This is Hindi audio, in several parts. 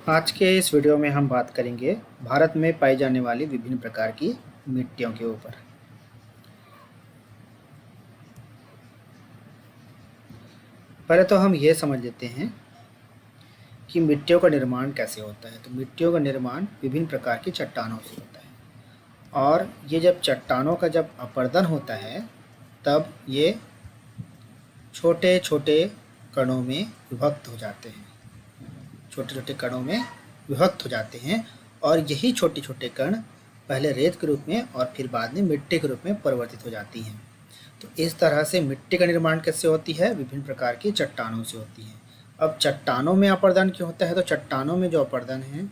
आज के इस वीडियो में हम बात करेंगे भारत में पाई जाने वाली विभिन्न प्रकार की मिट्टियों के ऊपर। पहले तो हम ये समझ लेते हैं कि मिट्टियों का निर्माण कैसे होता है। तो मिट्टियों का निर्माण विभिन्न प्रकार की चट्टानों से होता है और ये जब चट्टानों का जब अपरदन होता है तब ये छोटे छोटे कणों में विभक्त हो जाते हैं। छोटे छोटे कणों में विभक्त हो जाते हैं और यही छोटे छोटे कण पहले रेत के रूप में और फिर बाद में मिट्टी के रूप में परिवर्तित हो जाती हैं। तो इस तरह से मिट्टी का निर्माण कैसे होती है? विभिन्न प्रकार की चट्टानों से होती है। अब चट्टानों में अपर्दन क्यों होता है? तो चट्टानों में जो अपर्दन है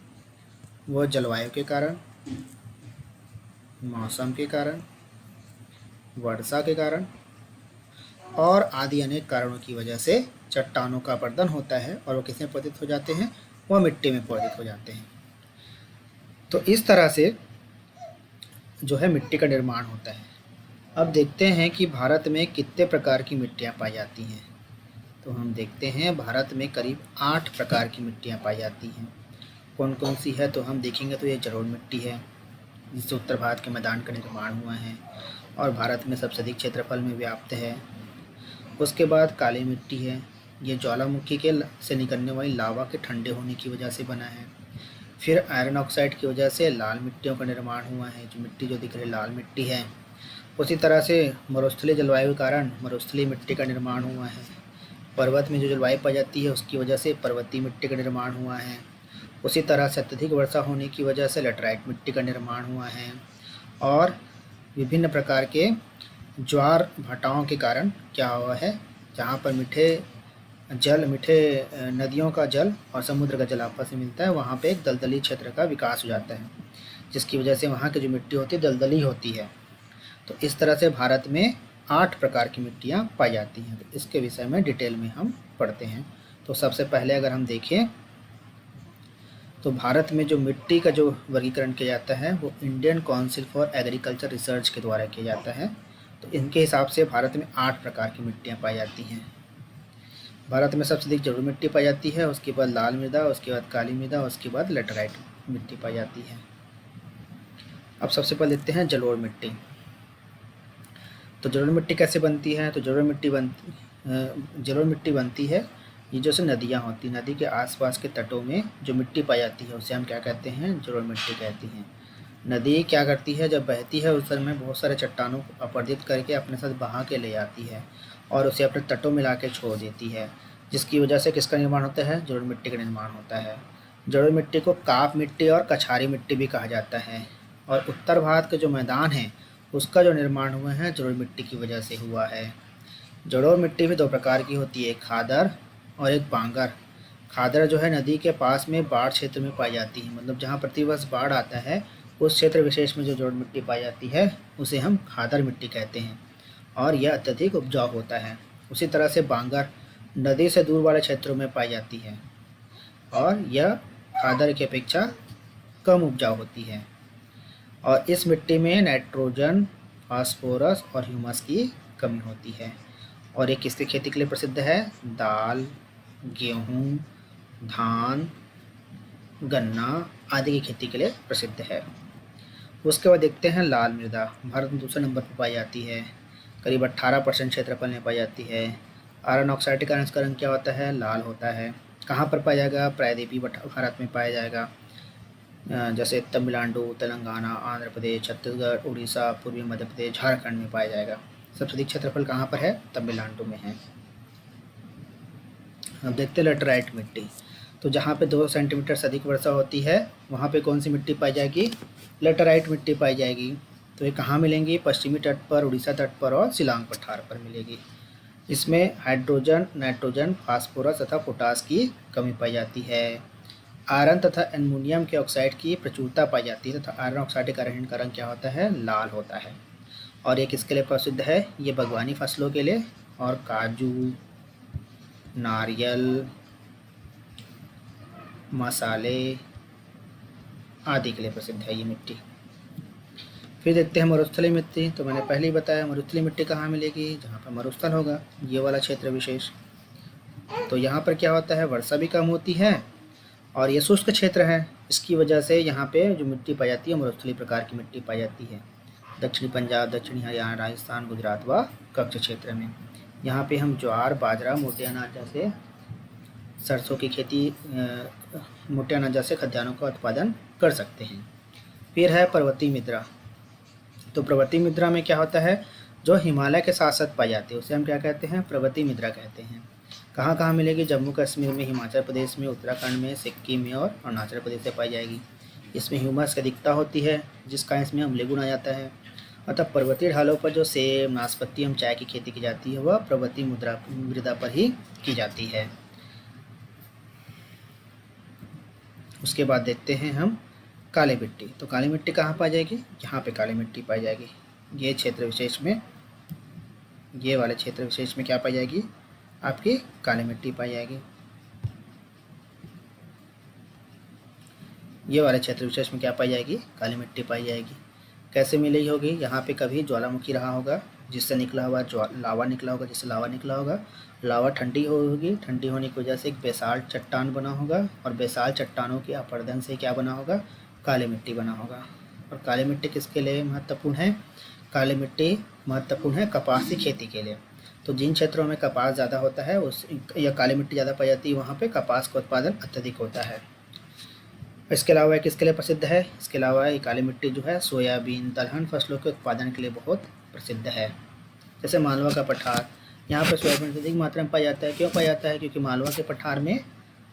वो जलवायु के कारण, मौसम के कारण, वर्षा के कारण और आदि अनेक कारणों की वजह से चट्टानों का अपर्दन होता है और वो किसमें परिवर्तित हो जाते हैं? वह मिट्टी में परिवर्तित हो जाते हैं। तो इस तरह से जो है मिट्टी का निर्माण होता है। अब देखते हैं कि भारत में कितने प्रकार की मिट्टियाँ पाई जाती हैं। तो हम देखते हैं भारत में करीब 8 प्रकार की मिट्टियाँ पाई जाती हैं। कौन कौन सी है तो हम देखेंगे तो ये जलोढ़ मिट्टी है जिससे उत्तर भारत के मैदान का निर्माण हुआ है और भारत में सबसे अधिक क्षेत्रफल में व्याप्त है। उसके बाद काली मिट्टी है, ये ज्वालामुखी के से निकलने वाली लावा के ठंडे होने की वजह से बना है। फिर आयरन ऑक्साइड की वजह से लाल मिट्टियों का निर्माण हुआ है, जो मिट्टी जो दिख रही लाल मिट्टी है। उसी तरह से मरुस्थलीय जलवायु के कारण मरुस्थलीय मिट्टी का निर्माण हुआ है। पर्वत में जो जलवायु पाई जाती है उसकी वजह से पर्वतीय मिट्टी का निर्माण हुआ है। उसी तरह से अत्यधिक वर्षा होने की वजह से लेटराइट मिट्टी का निर्माण हुआ है और विभिन्न प्रकार के ज्वार भाटाओं के कारण क्या हुआ है, जहाँ पर मीठे नदियों का जल और समुद्र का जल आपस में मिलता है, वहाँ पे एक दलदली क्षेत्र का विकास हो जाता है जिसकी वजह से वहाँ की जो मिट्टी होती है दलदली होती है। तो इस तरह से भारत में 8 प्रकार की मिट्टियाँ पाई जाती हैं। तो इसके विषय में डिटेल में हम पढ़ते हैं। तो सबसे पहले अगर हम देखें तो भारत में जो मिट्टी का जो वर्गीकरण किया जाता है वो Indian council for agriculture research के द्वारा किया जाता है। तो इनके हिसाब से भारत में 8 प्रकार की मिट्टियाँ पाई जाती हैं। भारत में सबसे अधिक जलोढ़ मिट्टी पाई जाती है, उसके बाद लाल मृदा, उसके बाद काली मृदा, उसके बाद लेटराइट मिट्टी पाई जाती है। अब सबसे पहले देखते हैं जलोढ़ मिट्टी। तो जलोढ़ मिट्टी कैसे बनती है? तो जलोढ़ मिट्टी बनती है ये जो से नदियाँ होती हैं, नदी के आसपास के तटों में जो मिट्टी पाई जाती है उसे हम क्या कहते हैं? जलोढ़ मिट्टी कहती हैं। नदी क्या करती है, जब बहती है उस समय बहुत सारे चट्टानों को अपरदित करके अपने साथ बहा के ले आती है और उसे अपने तटों में ला के छोड़ देती है, जिसकी वजह से किसका निर्माण होता है? जलोढ़ मिट्टी का निर्माण होता है। जलोढ़ मिट्टी को काप मिट्टी और कछारी मिट्टी भी कहा जाता है और उत्तर भारत के जो मैदान हैं उसका जो निर्माण हुआ है जलोढ़ मिट्टी की वजह से हुआ है। जलोढ़ मिट्टी भी 2 प्रकार की होती है, एक खादर और एक बांगर। खादर जो है नदी के पास में बाढ़ क्षेत्र में पाई जाती है, मतलब जहाँ प्रतिवर्ष बाढ़ आता है उस क्षेत्र विशेष में जो जलोढ़ मिट्टी पाई जाती है उसे हम खादर मिट्टी कहते हैं और यह अत्यधिक उपजाऊ होता है। उसी तरह से बांगर नदी से दूर वाले क्षेत्रों में पाई जाती है और यह खादर की अपेक्षा कम उपजाऊ होती है और इस मिट्टी में नाइट्रोजन, फास्फोरस और ह्यूमस की कमी होती है। और ये किसकी खेती के लिए प्रसिद्ध है? दाल, गेहूँ, धान, गन्ना आदि की खेती के लिए प्रसिद्ध है। उसके बाद देखते हैं लाल मृदा। भारत में दूसरे नंबर पर पाई जाती है, करीब 18% क्षेत्रफल में पाई जाती है। आयरन ऑक्साइड का इसका रंग क्या होता है? लाल होता है। कहाँ पर पाया जाएगा? प्रायद्वीपीय भारत में पाया जाएगा, जैसे तमिलनाडु, तेलंगाना, आंध्र प्रदेश, छत्तीसगढ़, उड़ीसा, पूर्वी मध्य प्रदेश, झारखंड में पाया जाएगा। सबसे अधिक क्षेत्रफल कहाँ पर है? तमिलनाडु में है। अब देखते हैं लेटराइट मिट्टी। तो जहाँ पे 2 सेंटीमीटर से अधिक वर्षा होती है वहाँ पे कौन सी मिट्टी पाई जाएगी? लेटराइट मिट्टी पाई जाएगी। तो ये कहाँ मिलेंगी? पश्चिमी तट पर, उड़ीसा तट पर और शिलांग पठार पर मिलेगी। इसमें हाइड्रोजन, नाइट्रोजन, फास्फोरस तथा पोटास की कमी पाई जाती है। आयरन तथा एल्युमिनियम के ऑक्साइड की प्रचुरता पाई जाती है तथा आयरन ऑक्साइड का रंग क्या होता है? लाल होता है। और ये किसके लिए प्रसिद्ध है? ये बागवानी फसलों के लिए और काजू, नारियल, मसाले आदि के लिए प्रसिद्ध है ये मिट्टी। फिर देखते हैं मरुस्थलीय मिट्टी। तो मैंने पहले ही बताया मरुस्थलीय मिट्टी कहाँ मिलेगी? जहाँ पर मरुस्थल होगा, ये वाला क्षेत्र विशेष। तो यहाँ पर क्या होता है? वर्षा भी कम होती है और ये शुष्क क्षेत्र है, इसकी वजह से यहाँ पे जो मिट्टी पाई जाती है मरुस्थलीय प्रकार की मिट्टी पाई जाती है दक्षिणी पंजाब, दक्षिणी हरियाणा, राजस्थान, गुजरात व कच्छ क्षेत्र में। यहाँ पे हम ज्वार, बाजरा, मोटे अनाज जैसे सरसों की खेती, मोटे अनाज जैसे खाद्यान्नों का उत्पादन कर सकते हैं। फिर है पर्वतीय मृदा। तो पर्वतीय मृदा में क्या होता है, जो हिमालय के साथ साथ पाई जाती है उसे हम क्या कहते हैं, पर्वतीय मृदा कहते हैं। कहाँ कहाँ मिलेगी, जम्मू कश्मीर में, हिमाचल प्रदेश में, उत्तराखंड में, सिक्किम में और अरुणाचल प्रदेश से पाई जाएगी। इसमें ह्यूमस की अधिकता होती है जिसका इसमें अम्लीय गुण आ जाता है। अतः पर्वतीय ढालों पर जो सेब, नाशपाती एवं चाय की खेती की जाती है वह पर्वतीय मृदा पर ही की जाती है। उसके बाद देखते हैं हम काली मिट्टी। तो काली मिट्टी कहाँ पाई जाएगी, यहाँ पे काली मिट्टी पाई जाएगी। ये क्षेत्र विशेष में, ये वाले क्षेत्र विशेष में क्या पाई जाएगी, आपकी काली मिट्टी पाई जाएगी। ये वाले क्षेत्र विशेष में क्या पाई जाएगी, काली मिट्टी पाई जाएगी। कैसे मिली होगी, यहाँ पे कभी ज्वालामुखी रहा होगा जिससे निकला हुआ लावा निकला होगा, जिससे लावा निकला होगा। लावा ठंडी होगी, ठंडी होने की वजह से एक बेसाल्ट चट्टान बना होगा और बेसाल्ट चट्टानों के अपरदन से क्या बना होगा, काली मिट्टी बना होगा। और काली मिट्टी किसके लिए महत्वपूर्ण है, काली मिट्टी महत्वपूर्ण है कपास की खेती के लिए। तो जिन क्षेत्रों में कपास ज़्यादा होता है उस या काली मिट्टी ज़्यादा पाई जाती है वहाँ पे कपास का उत्पादन अत्यधिक होता है। इसके अलावा किसके लिए प्रसिद्ध है, इसके अलावा ये काली मिट्टी जो है सोयाबीन, दलहन फसलों के उत्पादन के लिए बहुत प्रसिद्ध है। जैसे मालवा का पठार, यहाँ पर सोयाबीन अधिक मात्रा में पाया जाता है। क्यों पाया जाता है, क्योंकि मालवा के पठार में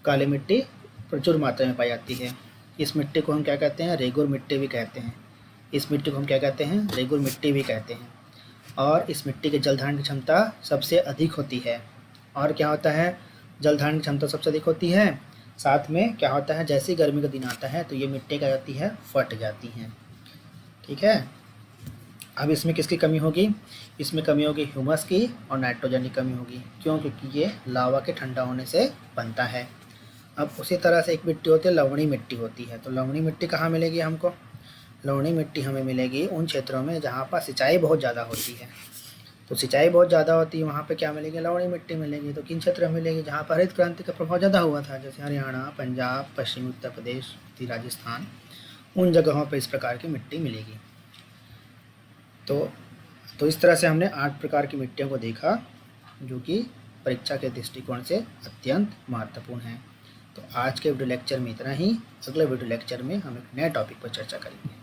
काली मिट्टी प्रचुर मात्रा में पाई जाती है। इस मिट्टी को हम क्या कहते हैं, रेगुर मिट्टी भी कहते हैं। इस मिट्टी को हम क्या कहते हैं, रेगुर मिट्टी भी कहते हैं। और इस मिट्टी के जल धारण की क्षमता सबसे अधिक होती है। और क्या होता है, जल धारण की क्षमता सबसे अधिक होती है। साथ में क्या होता है, जैसे ही गर्मी का दिन आता है तो ये मिट्टी क्या जाती है, फट जाती हैं। ठीक है, अब इसमें किसकी कमी होगी, इसमें कमी होगी ह्यूमस की और नाइट्रोजन की कमी होगी। क्यों, क्योंकि ये लावा के ठंडा होने से बनता है। अब उसी तरह से एक मिट्टी होती है, लवणी मिट्टी होती है। तो लवणी मिट्टी कहाँ मिलेगी हमको, लवणी मिट्टी हमें मिलेगी उन क्षेत्रों में जहाँ पर सिंचाई बहुत ज़्यादा होती है। तो सिंचाई बहुत ज़्यादा होती है वहाँ पे क्या मिलेगी, लवणी मिट्टी मिलेगी। तो किन क्षेत्र में मिलेगी, जहाँ पर हरित क्रांति का प्रभाव ज़्यादा हुआ था, जैसे हरियाणा, पंजाब, पश्चिमी उत्तर प्रदेश, राजस्थान, उन जगहों पर इस प्रकार की मिट्टी मिलेगी। तो इस तरह से हमने 8 प्रकार की मिट्टियों को देखा जो कि परीक्षा के दृष्टिकोण से अत्यंत महत्वपूर्ण है। तो आज के वीडियो लेक्चर में इतना ही। अगले वीडियो लेक्चर में हम एक नए टॉपिक पर चर्चा करेंगे।